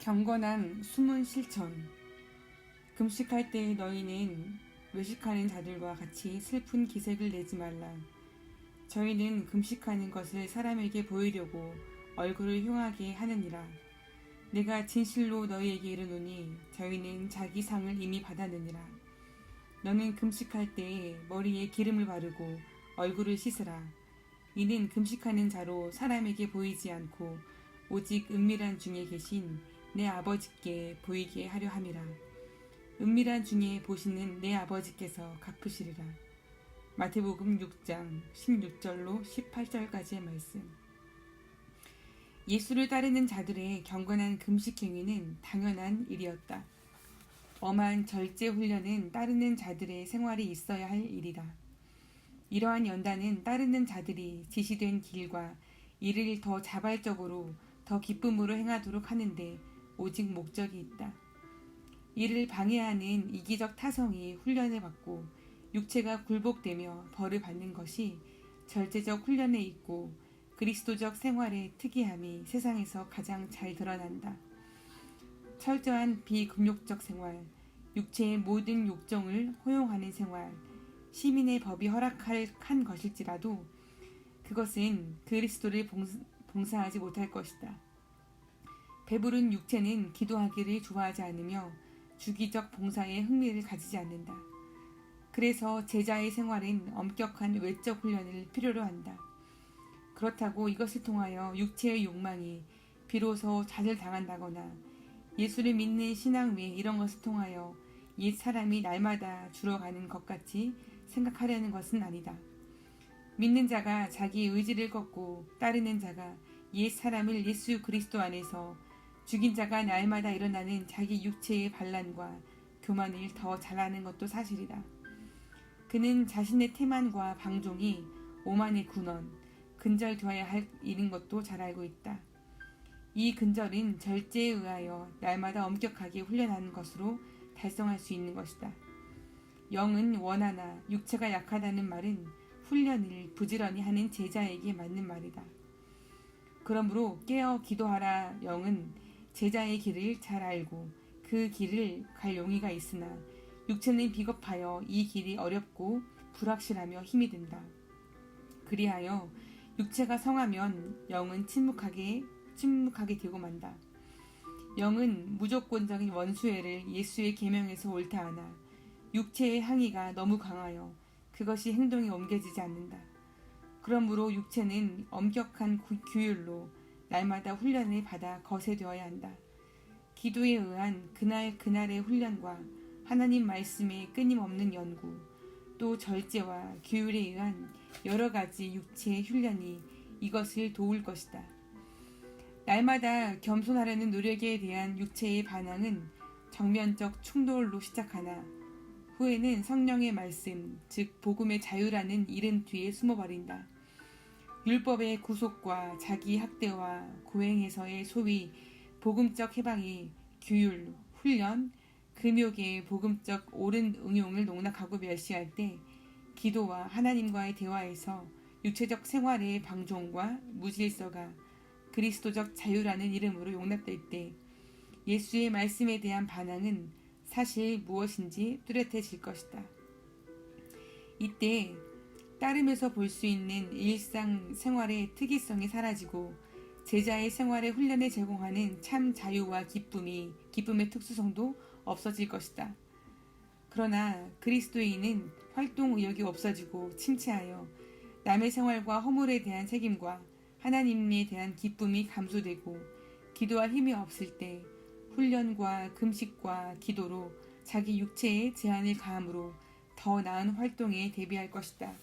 경건한 숨은 실천. 금식할 때 너희는 외식하는 자들과 같이 슬픈 기색을 내지 말라. 저희는 금식하는 것을 사람에게 보이려고 얼굴을 흉하게 하느니라. 내가 진실로 너희에게 이르노니 저희는 자기 상을 이미 받았느니라. 너는 금식할 때에 머리에 기름을 바르고 얼굴을 씻으라. 이는 금식하는 자로 사람에게 보이지 않고 오직 은밀한 중에 계신 내 아버지께 보이게 하려 함이라. 은밀한 중에 보시는 내 아버지께서 갚으시리라. 마태복음 6장 16절로 18절까지의 말씀. 예수를 따르는 자들의 경건한 금식 행위는 당연한 일이었다. 엄한 절제 훈련은 따르는 자들의 생활에 있어야 할 일이다. 이러한 연단은 따르는 자들이 지시된 길과 이를 더 자발적으로 더 기쁨으로 행하도록 하는데 오직 목적이 있다. 이를 방해하는 이기적 타성이 훈련을 받고 육체가 굴복되며 벌을 받는 것이 절제적 훈련에 있고 그리스도적 생활의 특이함이 세상에서 가장 잘 드러난다. 철저한 비금욕적 생활, 육체의 모든 욕정을 허용하는 생활, 시민의 법이 허락한 것일지라도 그것은 그리스도를 봉사하지 못할 것이다. 배부른 육체는 기도하기를 좋아하지 않으며 주기적 봉사에 흥미를 가지지 않는다. 그래서 제자의 생활은 엄격한 외적 훈련을 필요로 한다. 그렇다고 이것을 통하여 육체의 욕망이 비로소 좌절당한다거나 예수를 믿는 신앙 외에 이런 것을 통하여 옛 사람이 날마다 줄어가는 것 같이 생각하려는 것은 아니다. 믿는 자가 자기 의지를 꺾고 따르는 자가 옛 사람을 예수 그리스도 안에서 죽인 자가 날마다 일어나는 자기 육체의 반란과 교만을 더 잘하는 것도 사실이다. 그는 자신의 태만과 방종이 오만의 근원, 근절되어야 할 일인 것도 잘 알고 있다. 이 근절은 절제에 의하여 날마다 엄격하게 훈련하는 것으로 달성할 수 있는 것이다. 영은 원하나 육체가 약하다는 말은 훈련을 부지런히 하는 제자에게 맞는 말이다. 그러므로 깨어 기도하라 영은 제자의 길을 잘 알고 그 길을 갈 용의가 있으나 육체는 비겁하여 이 길이 어렵고 불확실하며 힘이 든다. 그리하여 육체가 성하면 영은 침묵하게 되고 만다. 영은 무조건적인 원수애를 예수의 계명에서 옳다하나 육체의 항의가 너무 강하여 그것이 행동에 옮겨지지 않는다. 그러므로 육체는 엄격한 규율로 날마다 훈련을 받아 거세되어야 한다. 기도에 의한 그날의 훈련과 하나님 말씀의 끊임없는 연구, 또 절제와 규율에 의한 여러 가지 육체의 훈련이 이것을 도울 것이다. 날마다 겸손하려는 노력에 대한 육체의 반항은 정면적 충돌로 시작하나 후에는 성령의 말씀, 즉 복음의 자유라는 이름 뒤에 숨어버린다. 율법의 구속과 자기 학대와 고행에서의 소위 복음적 해방이 규율, 훈련, 금욕의 복음적 옳은 응용을 농락하고 멸시할 때 기도와 하나님과의 대화에서 육체적 생활의 방종과 무질서가 그리스도적 자유라는 이름으로 용납될 때 예수의 말씀에 대한 반항은 사실 무엇인지 뚜렷해질 것이다. 이때 따르면서 볼 수 있는 일상 생활의 특이성이 사라지고 제자의 생활의 훈련에 제공하는 참 자유와 기쁨의 특수성도 없어질 것이다. 그러나 그리스도인은 활동 의욕이 없어지고 침체하여 남의 생활과 허물에 대한 책임과 하나님에 대한 기쁨이 감소되고 기도할 힘이 없을 때 훈련과 금식과 기도로 자기 육체에 제한을 가함으로 더 나은 활동에 대비할 것이다.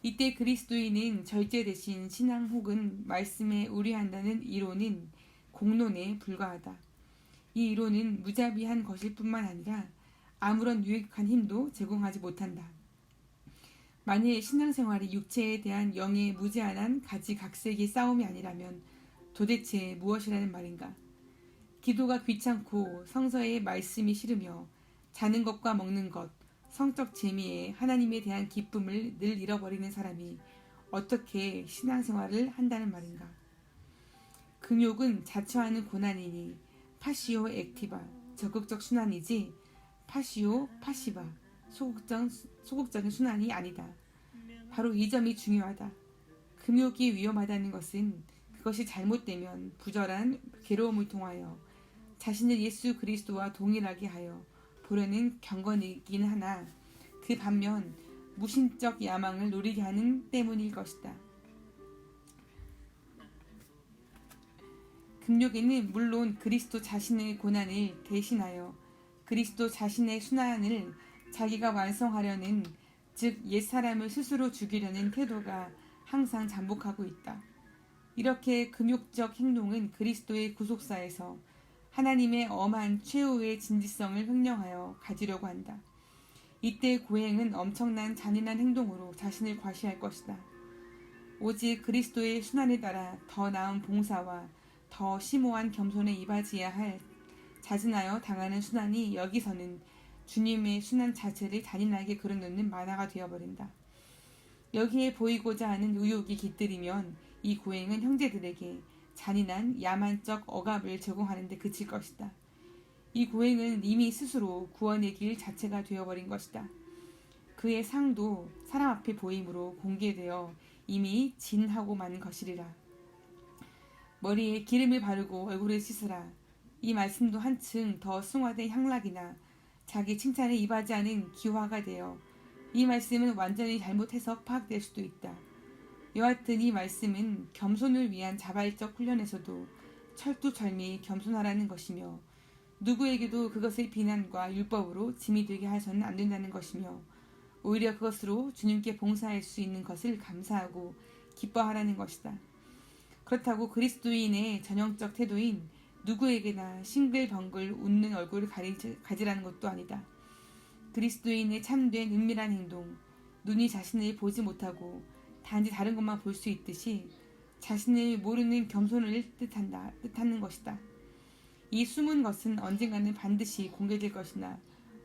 이때 그리스도인은 절제 대신 신앙 혹은 말씀에 의뢰한다는 이론은 공론에 불과하다. 이 이론은 무자비한 것일 뿐만 아니라 아무런 유익한 힘도 제공하지 못한다. 만일 신앙생활이 육체에 대한 영의 무제한한 가지각색의 싸움이 아니라면 도대체 무엇이라는 말인가? 기도가 귀찮고 성서의 말씀이 싫으며 자는 것과 먹는 것, 성적 재미에 하나님에 대한 기쁨을 늘 잃어버리는 사람이 어떻게 신앙생활을 한다는 말인가? 금욕은 자처하는 고난이니 파시오 액티바, 적극적 순환이지 파시오 파시바, 소극적인 순환이 아니다. 바로 이 점이 중요하다. 금욕이 위험하다는 것은 그것이 잘못되면 부절한 괴로움을 통하여 자신을 예수 그리스도와 동일하게 하여 보려는 경건이긴 하나 그 반면 무신적 야망을 누리게 하는 때문일 것이다. 금욕에는 물론 그리스도 자신의 고난을 대신하여 그리스도 자신의 순환을 자기가 완성하려는 즉 옛사람을 스스로 죽이려는 태도가 항상 잠복하고 있다. 이렇게 금욕적 행동은 그리스도의 구속사에서 하나님의 엄한 최후의 진지성을 횡령하여 가지려고 한다. 이때 고행은 엄청난 잔인한 행동으로 자신을 과시할 것이다. 오직 그리스도의 순환에 따라 더 나은 봉사와 더 심오한 겸손에 이바지해야 할 자진하여 당하는 순환이 여기서는 주님의 순환 자체를 잔인하게 그려놓는 만화가 되어버린다. 여기에 보이고자 하는 의욕이 깃들이면 이 고행은 형제들에게 잔인한 야만적 억압을 제공하는 데 그칠 것이다. 이 고행은 이미 스스로 구원의 길 자체가 되어버린 것이다. 그의 상도 사람 앞에 보임으로 공개되어 이미 진하고 만 것이리라. 머리에 기름을 바르고 얼굴을 씻으라. 이 말씀도 한층 더 승화된 향락이나 자기 칭찬에 이바지하는 기화가 되어 이 말씀은 완전히 잘못 해석 파악될 수도 있다. 여하튼 이 말씀은 겸손을 위한 자발적 훈련에서도 철두철미 겸손하라는 것이며 누구에게도 그것을 비난과 율법으로 짐이 되게 해서는 안 된다는 것이며 오히려 그것으로 주님께 봉사할 수 있는 것을 감사하고 기뻐하라는 것이다. 그렇다고 그리스도인의 전형적 태도인 누구에게나 싱글벙글 웃는 얼굴을 가지라는 것도 아니다. 그리스도인의 참된 은밀한 행동, 눈이 자신을 보지 못하고 단지 다른 것만 볼 수 있듯이 자신을 모르는 겸손을 뜻하는 것이다. 이 숨은 것은 언젠가는 반드시 공개될 것이나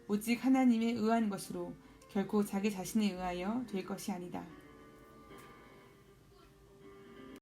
오직 하나님에 의한 것으로 결코 자기 자신에 의하여 될 것이 아니다.